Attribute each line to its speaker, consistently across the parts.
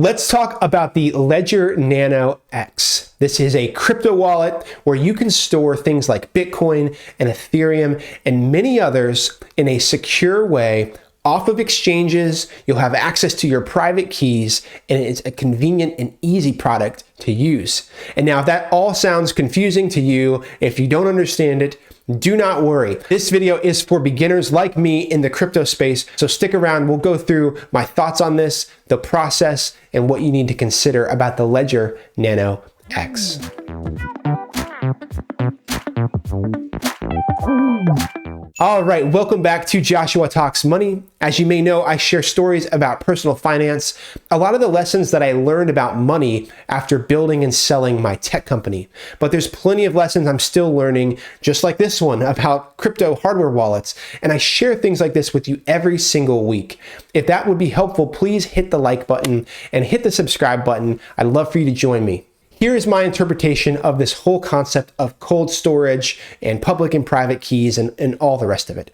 Speaker 1: Let's talk about the Ledger Nano X. This is a crypto wallet where you can store things like Bitcoin and Ethereum and many others in a secure way off of exchanges. You'll have access to your private keys, and it's a convenient and easy product to use. And now if that all sounds confusing to you, if you don't understand it, do not worry. This video is for beginners like me in the crypto space, so stick around. We'll go through my thoughts on this, the process, and what you need to consider about the Ledger Nano X. All right, welcome back to Joshua Talks Money. As you may know, I share stories about personal finance, a lot of the lessons that I learned about money after building and selling my tech company. But there's plenty of lessons I'm still learning, just like this one about crypto hardware wallets. And I share things like this with you every single week. If that would be helpful, please hit the like button and hit the subscribe button. I'd love for you to join me. Here is my interpretation of this whole concept of cold storage and public and private keys and all the rest of it.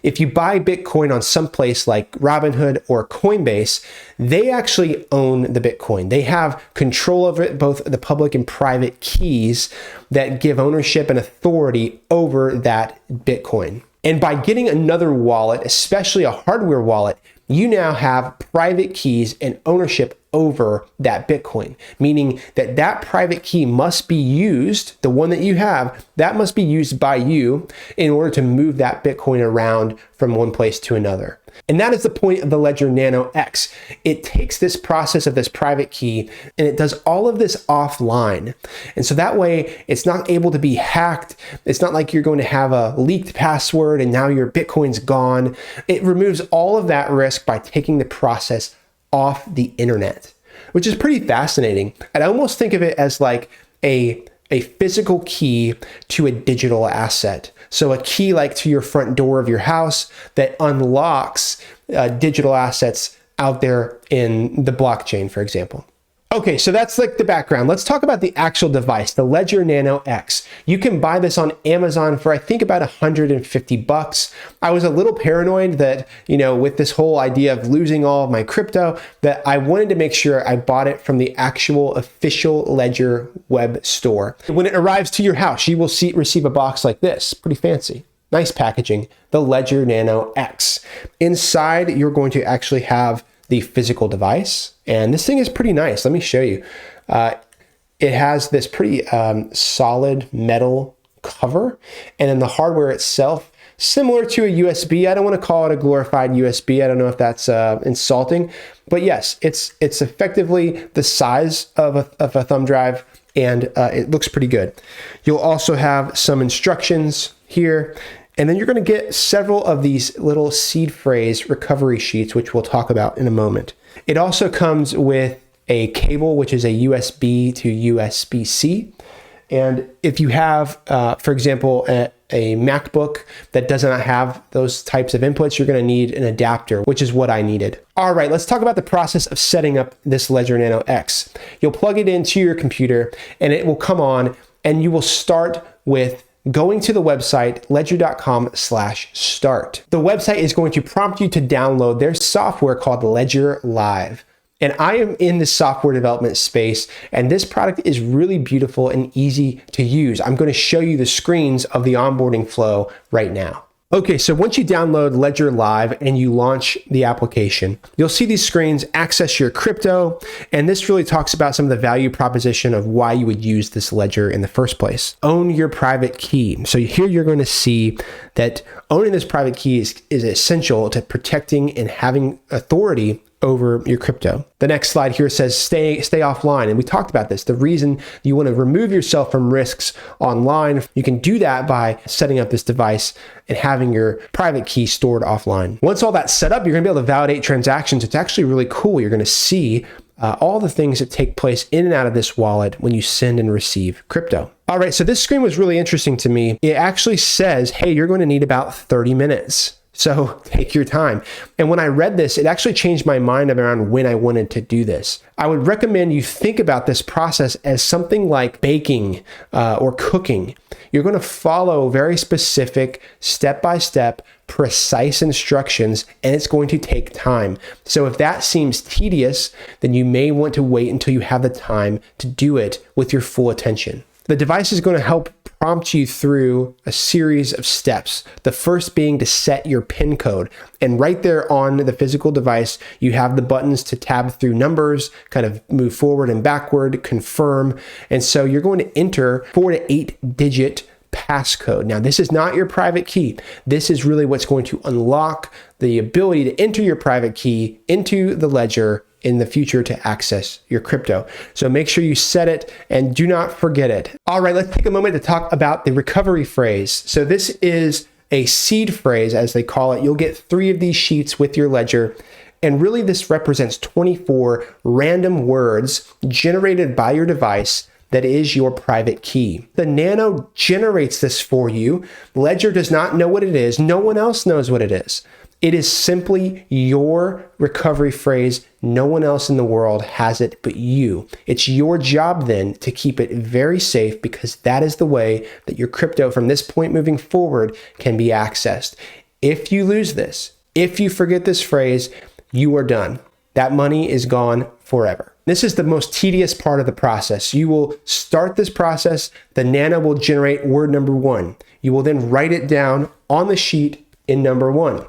Speaker 1: If you buy Bitcoin on some place like Robinhood or Coinbase, they actually own the Bitcoin. They have control over it, both the public and private keys that give ownership and authority over that Bitcoin. And by getting another wallet, especially a hardware wallet, you now have private keys and ownership over that Bitcoin, meaning that that private key must be used, the one that you have, that must be used by you in order to move that Bitcoin around from one place to another. And that is the point of the Ledger Nano X. It takes this process of this private key and it does all of this offline. And so that way it's not able to be hacked. It's not like you're going to have a leaked password and now your Bitcoin's gone. It removes all of that risk by taking the process off the internet, which is pretty fascinating. And I almost think of it as like a physical key to a digital asset. So a key like to your front door of your house that unlocks digital assets out there in the blockchain, for example. Okay, so that's like the background. Let's talk about the actual device, the Ledger Nano X. You can buy this on Amazon for I think about $150. I was a little paranoid that, with this whole idea of losing all of my crypto, that I wanted to make sure I bought it from the actual official Ledger web store. When it arrives to your house, you will receive a box like this, pretty fancy. Nice packaging, the Ledger Nano X. Inside, you're going to actually have the physical device. And this thing is pretty nice. Let me show you. It has this pretty solid metal cover. And then the hardware itself, similar to a USB. I don't want to call it a glorified USB. I don't know if that's insulting. But yes, it's effectively the size of a thumb drive. And it looks pretty good. You'll also have some instructions here. And then you're going to get several of these little seed phrase recovery sheets, which we'll talk about in a moment. It also comes with a cable, which is a USB to USB-C. And if you have, for example, a MacBook that does not have those types of inputs, you're going to need an adapter, which is what I needed. All right, let's talk about the process of setting up this Ledger Nano X. You'll plug it into your computer and it will come on, and you will start with going to the website, ledger.com/start. The website is going to prompt you to download their software called Ledger Live. And I am in the software development space, and this product is really beautiful and easy to use. I'm going to show you the screens of the onboarding flow right now. Okay, so once you download Ledger Live and you launch the application, you'll see these screens, access your crypto, and this really talks about some of the value proposition of why you would use this ledger in the first place. Own your private key. So here you're going to see that owning this private key is essential to protecting and having authority over your crypto. The next slide here says stay offline. And we talked about this. The reason you want to remove yourself from risks online, you can do that by setting up this device and having your private key stored offline. Once all that's set up, you're going to be able to validate transactions. It's actually really cool. You're going to see all the things that take place in and out of this wallet when you send and receive crypto. All right, so this screen was really interesting to me. It actually says, hey, you're going to need about 30 minutes. So take your time. And when I read this, it actually changed my mind around when I wanted to do this. I would recommend you think about this process as something like baking or cooking. You're going to follow very specific, step-by-step, precise instructions, and it's going to take time. So if that seems tedious, then you may want to wait until you have the time to do it with your full attention. The device is going to help prompt you through a series of steps. The first being to set your PIN code. And right there on the physical device, you have the buttons to tab through numbers, kind of move forward and backward, confirm. And so you're going to enter 4 to 8 digit passcode. Now, this is not your private key. This is really what's going to unlock the ability to enter your private key into the ledger in the future to access your crypto. So make sure you set it and do not forget it. All right, let's take a moment to talk about the recovery phrase. So this is a seed phrase, as they call it. You'll get 3 of these sheets with your ledger. And really this represents 24 random words generated by your device that is your private key. The Nano generates this for you. Ledger does not know what it is. No one else knows what it is. It is simply your recovery phrase. No one else in the world has it but you. It's your job then to keep it very safe, because that is the way that your crypto from this point moving forward can be accessed. If you lose this, if you forget this phrase, you are done. That money is gone forever. This is the most tedious part of the process. You will start this process. The Nano will generate word number 1. You will then write it down on the sheet in number 1.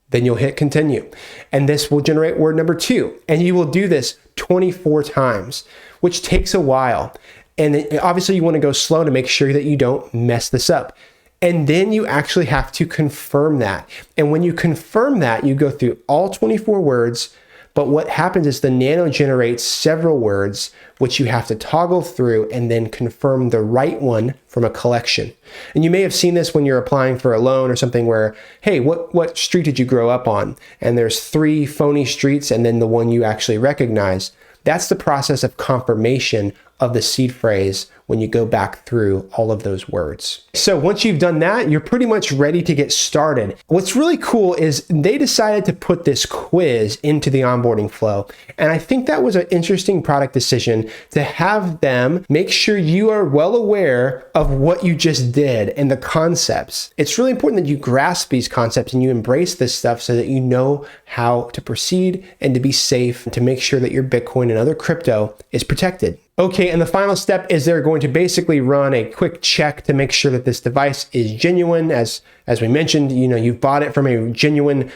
Speaker 1: Then you'll hit continue. And this will generate word number 2. And you will do this 24 times, which takes a while. And obviously you want to go slow to make sure that you don't mess this up. And then you actually have to confirm that. And when you confirm that, you go through all 24 words. But what happens is the Nano generates several words, which you have to toggle through and then confirm the right one from a collection. And you may have seen this when you're applying for a loan or something where, hey, what street did you grow up on? And there's 3 phony streets and then the one you actually recognize. That's the process of confirmation of the seed phrase when you go back through all of those words. So once you've done that, you're pretty much ready to get started. What's really cool is they decided to put this quiz into the onboarding flow. And I think that was an interesting product decision to have them make sure you are well aware of what you just did and the concepts. It's really important that you grasp these concepts and you embrace this stuff so that you know how to proceed and to be safe and to make sure that your Bitcoin and other crypto is protected. Okay, and the final step is they're going to basically run a quick check to make sure that this device is genuine. As we mentioned, you've bought it from a genuine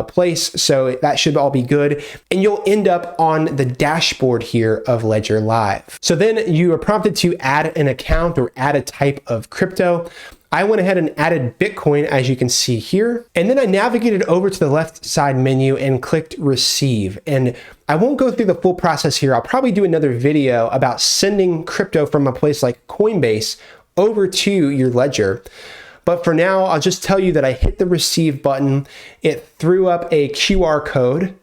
Speaker 1: place, so that should all be good. And you'll end up on the dashboard here of Ledger Live. So then you are prompted to add an account or add a type of crypto. I went ahead and added Bitcoin, as you can see here. And then I navigated over to the left side menu and clicked receive. And I won't go through the full process here. I'll probably do another video about sending crypto from a place like Coinbase over to your ledger. But for now, I'll just tell you that I hit the receive button. It threw up a QR code.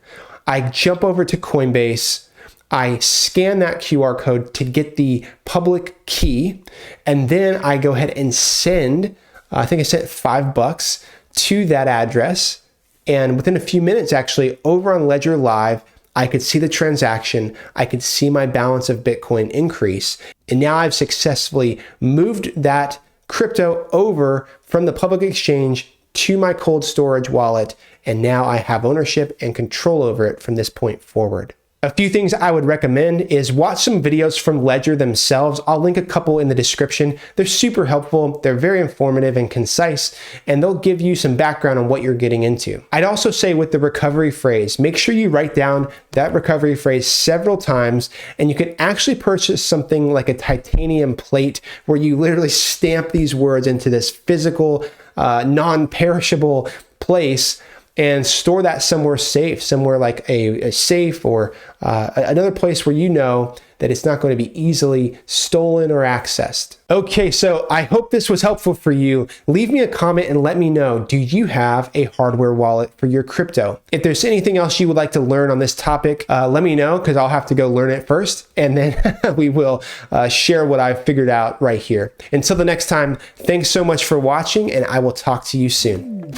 Speaker 1: I jump over to Coinbase. I scan that QR code to get the public key, and then I go ahead and send, I think I sent $5 to that address. And within a few minutes, actually, over on Ledger Live, I could see the transaction. I could see my balance of Bitcoin increase. And now I've successfully moved that crypto over from the public exchange to my cold storage wallet. And now I have ownership and control over it from this point forward. A few things I would recommend is watch some videos from Ledger themselves. I'll link a couple in the description. They're super helpful. They're very informative and concise, and they'll give you some background on what you're getting into. I'd also say with the recovery phrase, make sure you write down that recovery phrase several times, and you can actually purchase something like a titanium plate where you literally stamp these words into this physical, non-perishable place and store that somewhere safe, somewhere like a safe or another place where you know that it's not going to be easily stolen or accessed. Okay, so I hope this was helpful for you. Leave me a comment and let me know, do you have a hardware wallet for your crypto? If there's anything else you would like to learn on this topic, let me know, because I'll have to go learn it first, and then we will share what I've figured out right here. Until the next time, thanks so much for watching, and I will talk to you soon.